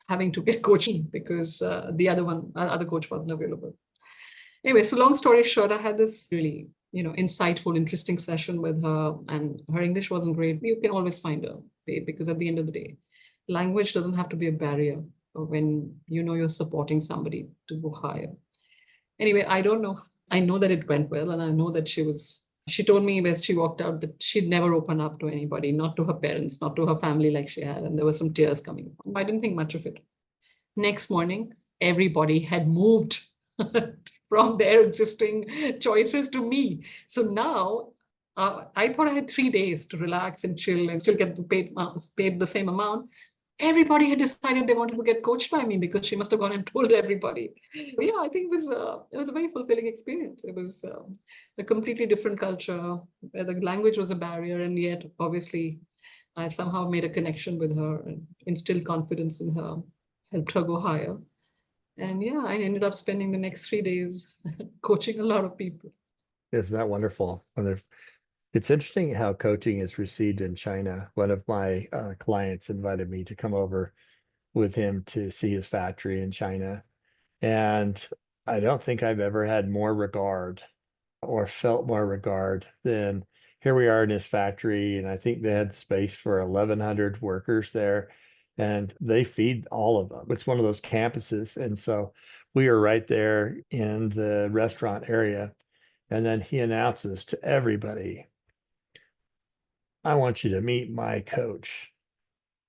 having to get coaching because the other coach wasn't available. Anyway, so long story short, I had this really, insightful, interesting session with her, and her English wasn't great. You can always find a way, because at the end of the day, language doesn't have to be a barrier when you're supporting somebody to go higher. Anyway, I don't know. I know that it went well, and I know that she told me as she walked out that she'd never open up to anybody, not to her parents, not to her family like she had, and there were some tears coming. I didn't think much of it. Next morning, everybody had moved from their existing choices to me. So now I thought I had 3 days to relax and chill and still get paid the same amount. Everybody had decided they wanted to get coached by me because she must have gone and told everybody. Yeah, I think it was a very fulfilling experience. It was a completely different culture where the language was a barrier, and yet obviously I somehow made a connection with her and instilled confidence in her, helped her go higher. And yeah, I ended up spending the next 3 days coaching a lot of people. Isn't that wonderful? It's interesting how coaching is received in China. One of my clients invited me to come over with him to see his factory in China. And I don't think I've ever had more regard or felt more regard than here we are in his factory. And I think they had space for 1,100 workers there. and they feed all of them. It's one of those campuses. And so we are right there in the restaurant area. And then he announces to everybody, I want you to meet my coach.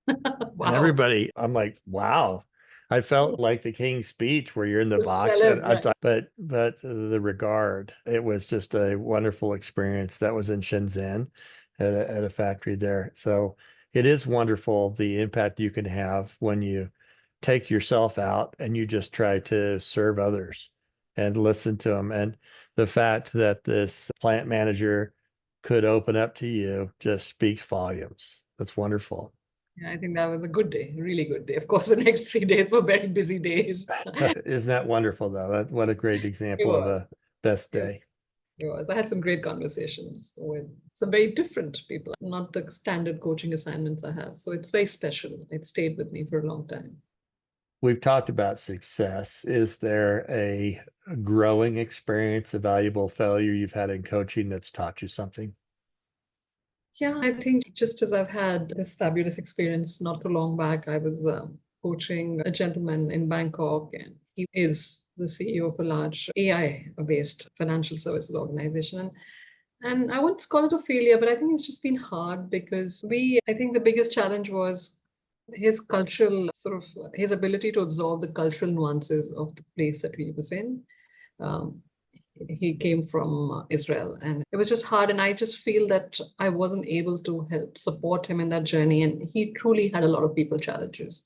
And Wow. everybody, I'm like, wow. I felt like the King's Speech where you're in the The box. And celeb, I right. thought, but the regard, it was just a wonderful experience. That was in Shenzhen at a factory there. So it is wonderful the impact you can have when you take yourself out and you just try to serve others and listen to them. And the fact that this plant manager could open up to you just speaks volumes. That's wonderful. Yeah, I think that was a good day, a really good day. Of course, the next 3 days were very busy days. Isn't that wonderful, though? What a great It example of was. a best It, day. it was. I had some great conversations with some very different people, not the standard coaching assignments I have. So it's very special. It stayed with me for a long time. We've talked about success. Is there a growing experience, a valuable failure you've had in coaching that's taught you something? Yeah, I think just as I've had this fabulous experience not too long back, I was coaching a gentleman in Bangkok, and he is the CEO of a large AI-based financial services organization. And I wouldn't call it a failure, but I think it's just been hard because I think the biggest challenge was his cultural sort of his ability to absorb the cultural nuances of the place that he was in. Um, he came from Israel, and it was just hard. And I just feel that I wasn't able to help support him in that journey. And he truly had a lot of people challenges.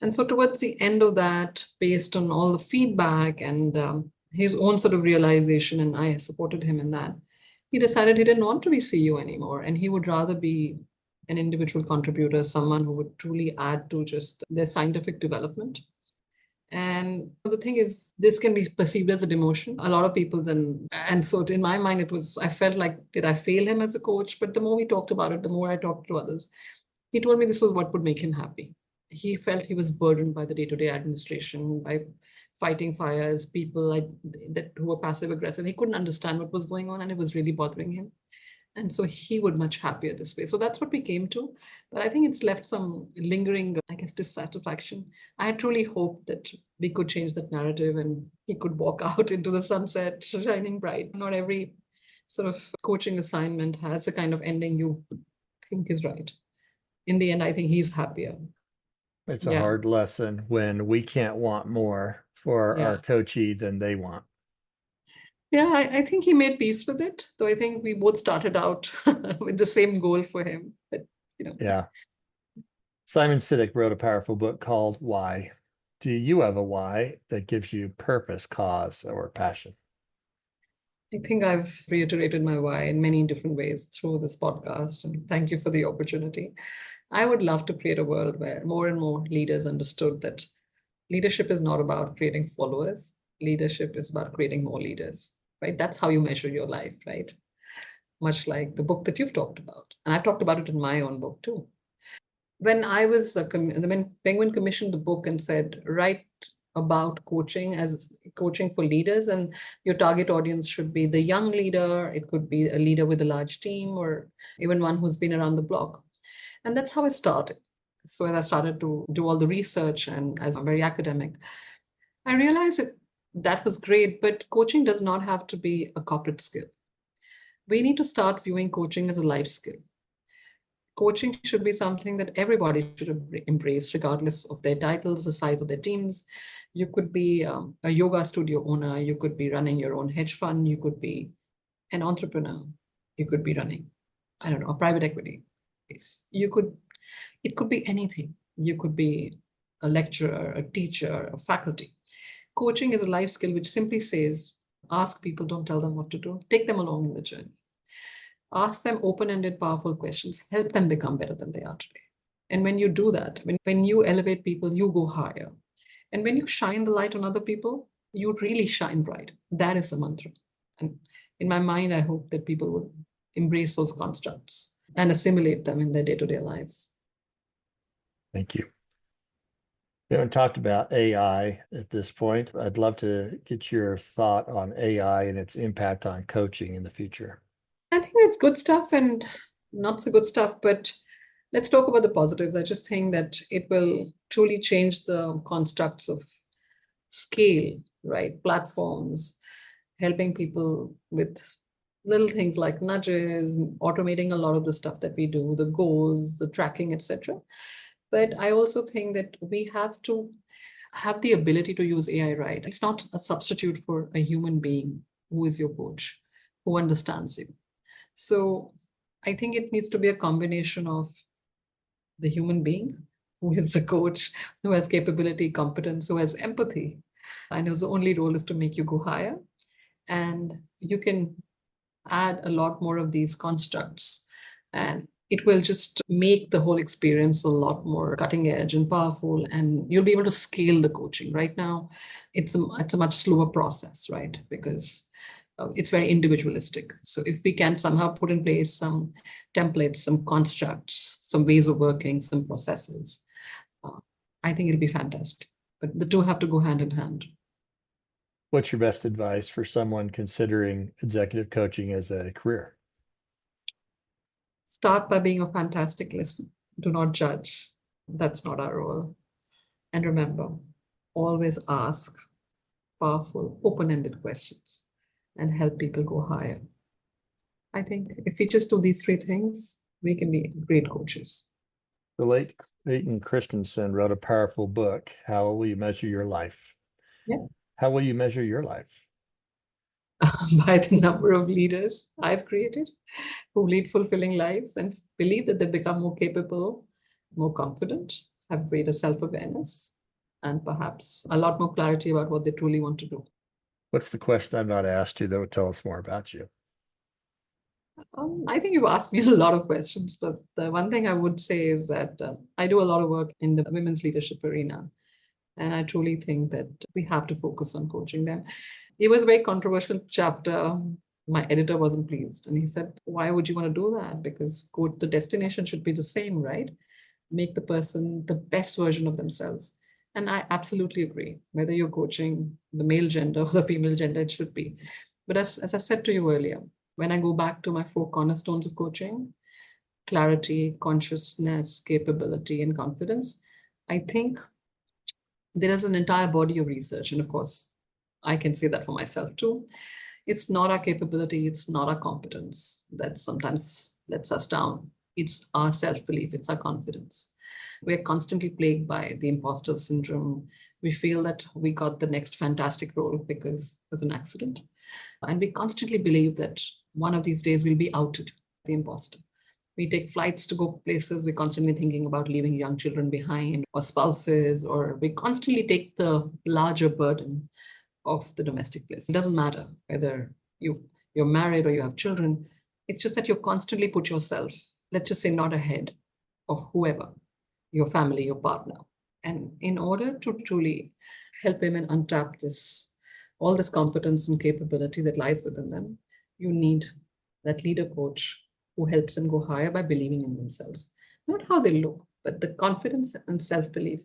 And so, towards the end of that, based on all the feedback and his own sort of realization, and I supported him in that, he decided he didn't want to be CEO anymore. And he would rather be an individual contributor, someone who would truly add to just their scientific development. And the thing is, this can be perceived as a demotion. A lot of people then, and so in my mind, I felt like, did I fail him as a coach? But the more we talked about it, the more I talked to others, he told me this was what would make him happy. He felt he was burdened by the day-to-day administration, by fighting fires, people that who were passive aggressive. He couldn't understand what was going on, and it was really bothering him. And so he would much happier this way. So that's what we came to. But I think it's left some lingering, I guess, dissatisfaction. I truly hoped that we could change that narrative and he could walk out into the sunset shining bright. Not every sort of coaching assignment has the kind of ending you think is right. In the end, I think he's happier. It's a Yeah. hard lesson when we can't want more for our Yeah. coachee than they want. Yeah, I think he made peace with it. Though I think we both started out with the same goal for him. But, you know, Yeah. Simon Sinek wrote a powerful book called Why. Do you have a why that gives you purpose, cause, or passion? I think I've reiterated my why in many different ways through this podcast, and thank you for the opportunity. I would love to create a world where more and more leaders understood that leadership is not about creating followers. Leadership is about creating more leaders, right? That's how you measure your life, right? Much like the book that you've talked about. And I've talked about it in my own book too. When I was when Penguin commissioned the book and said, write about coaching as coaching for leaders, and your target audience should be the young leader. It could be a leader with a large team, or even one who's been around the block. And that's how I started. So as I started to do all the research and as I'm very academic, I realized that was great, but coaching does not have to be a corporate skill. We need to start viewing coaching as a life skill. Coaching should be something that everybody should embrace, regardless of their titles, the size of their teams. You could be a yoga studio owner, you could be running your own hedge fund, you could be an entrepreneur, you could be running, I don't know, a private equity. You could, it could be anything. You could be a lecturer, a teacher, a faculty. Coaching is a life skill which simply says, ask people, don't tell them what to do, take them along in the journey. Ask them open-ended, powerful questions. Help them become better than they are today. And when you do that, when you elevate people, you go higher. And when you shine the light on other people, you really shine bright. That is the mantra. And in my mind, I hope that people would embrace those constructs and assimilate them in their day-to-day lives. Thank you. We haven't talked about AI at this point. I'd love to get your thought on AI and its impact on coaching in the future. I think it's good stuff and not so good stuff, but let's talk about the positives. I just think that it will truly change the constructs of scale, right? Platforms, helping people with little things like nudges, automating a lot of the stuff that we do, the goals, the tracking, etc. But I also think that we have to have the ability to use AI right. It's not a substitute for a human being who is your coach, who understands you. So I think it needs to be a combination of the human being who is the coach, who has capability, competence, who has empathy, and whose only role is to make you go higher. And you can add a lot more of these constructs, and it will just make the whole experience a lot more cutting edge and powerful, and you'll be able to scale the coaching. Right now it's a much slower process, right? Because it's very individualistic. So if we can somehow put in place some templates, some constructs, some ways of working, some processes, uh, I think it'll be fantastic. But the two have to go hand in hand. What's your best advice for someone considering executive coaching as a career? Start by being a fantastic listener. Do not judge. That's not our role. And remember, always ask powerful, open-ended questions and help people go higher. I think if we just do these three things, we can be great coaches. The late Clayton Christensen wrote a powerful book, How Will You Measure Your Life? Yeah. How will you measure your life? By the number of leaders I've created who lead fulfilling lives and believe that they become more capable, more confident, have greater self-awareness, and perhaps a lot more clarity about what they truly want to do. What's the question I've not asked you that would tell us more about you? I think you've asked me a lot of questions, but the one thing I would say is that I do a lot of work in the women's leadership arena. And I truly think that we have to focus on coaching them. It was a very controversial chapter. My editor wasn't pleased. And he said, why would you want to do that? Because the destination should be the same, right? Make the person the best version of themselves. And I absolutely agree. Whether you're coaching the male gender or the female gender, it should be. But as I said to you earlier, when I go back to my 4 cornerstones of coaching, clarity, consciousness, capability, and confidence, I think there is an entire body of research. And of course, I can say that for myself too. It's not our capability, it's not our competence that sometimes lets us down. It's our self-belief, it's our confidence. We're constantly plagued by the imposter syndrome. We feel that we got the next fantastic role because it was an accident. And we constantly believe that one of these days we'll be outed, the imposter. We take flights to go places. We're constantly thinking about leaving young children behind or spouses, or we constantly take the larger burden of the domestic place. It doesn't matter whether you're married or you have children. It's just that you constantly put yourself, let's just say, not ahead of whoever, your family, your partner. And in order to truly help women untap all this competence and capability that lies within them, you need that leader coach who helps them go higher by believing in themselves. Not how they look, but the confidence and self-belief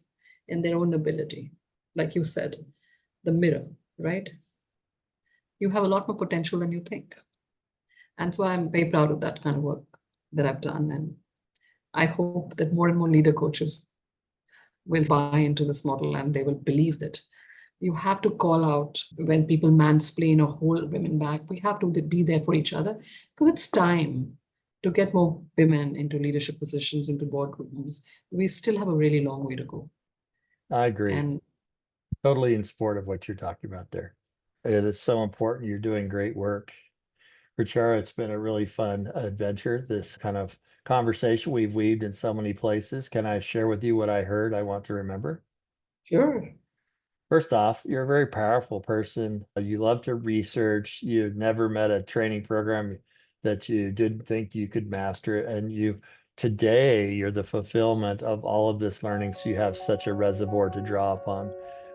in their own ability. Like you said, the mirror, right? You have a lot more potential than you think. And so I'm very proud of that kind of work that I've done. And I hope that more and more leader coaches will buy into this model and they will believe that you have to call out when people mansplain or hold women back. We have to be there for each other because it's time to get more women into leadership positions, into boardrooms. We still have a really long way to go. I agree. And totally in support of what you're talking about there. It is so important. You're doing great work. Ruchira, it's been a really fun adventure, this kind of conversation we've weaved in so many places. Can I share with you what I heard I want to remember? sure. First off, you're a very powerful person. You love to research. You've never met a training program that you didn't think you could master it. And today, you're the fulfillment of all of this learning. So you have such a reservoir to draw upon.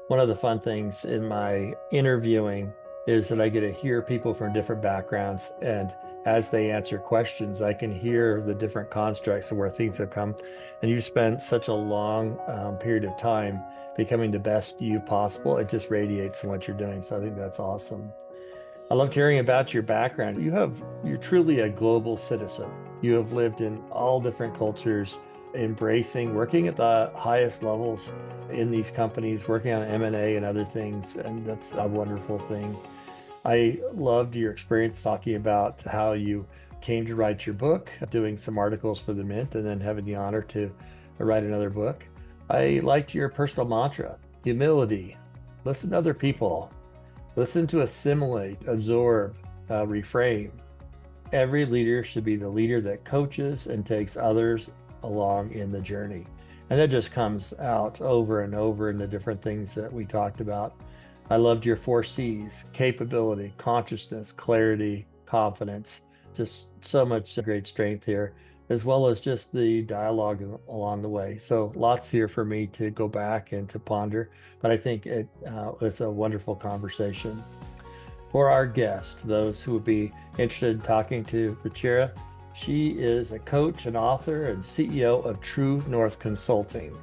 One of the fun things in my interviewing is that I get to hear people from different backgrounds. And as they answer questions, I can hear the different constructs of where things have come. And you spent such a long period of time becoming the best you possible. It just radiates in what you're doing. So I think that's awesome. I loved hearing about your background. You're truly a global citizen. You have lived in all different cultures. embracing working at the highest levels in these companies, working on M&A and other things, and that's a wonderful thing. I loved your experience talking about how you came to write your book, doing some articles for the Mint, and then having the honor to write another book. I liked your personal mantra, humility, listen to other people, listen to assimilate, absorb, reframe. Every leader should be the leader that coaches and takes others along in the journey. And that just comes out over and over in the different things that we talked about. I loved your 4 C's, capability, consciousness, clarity, confidence, just so much great strength here, as well as just the dialogue along the way. So lots here for me to go back and to ponder, but I think it was a wonderful conversation. For our guests, those who would be interested in talking to Ruchira, she is a coach, an author, and CEO of True North Consulting.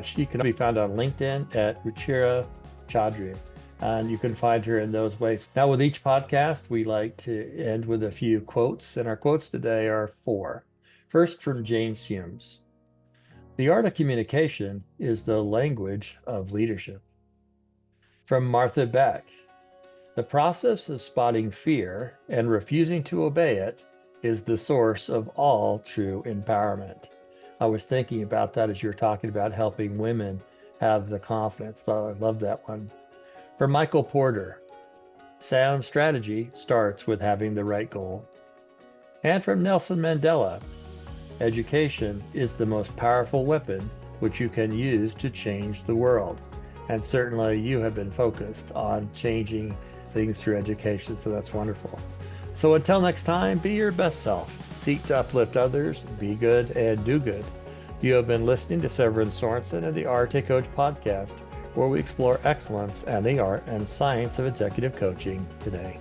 She can be found on LinkedIn at Ruchira Chaudhary, and you can find her in those ways. Now, with each podcast, we like to end with a few quotes, and our quotes today are 4. First, from James Humes. The art of communication is the language of leadership. From Martha Beck. The process of spotting fear and refusing to obey it is the source of all true empowerment. I was thinking about that as you were talking about helping women have the confidence. I love that one. From Michael Porter, sound strategy starts with having the right goal. And from Nelson Mandela, education is the most powerful weapon which you can use to change the world. And certainly you have been focused on changing things through education, so that's wonderful. So until next time, be your best self. Seek to uplift others, be good, and do good. You have been listening to Severin Sorensen and the Arte Coach podcast, where we explore excellence and the art and science of executive coaching today.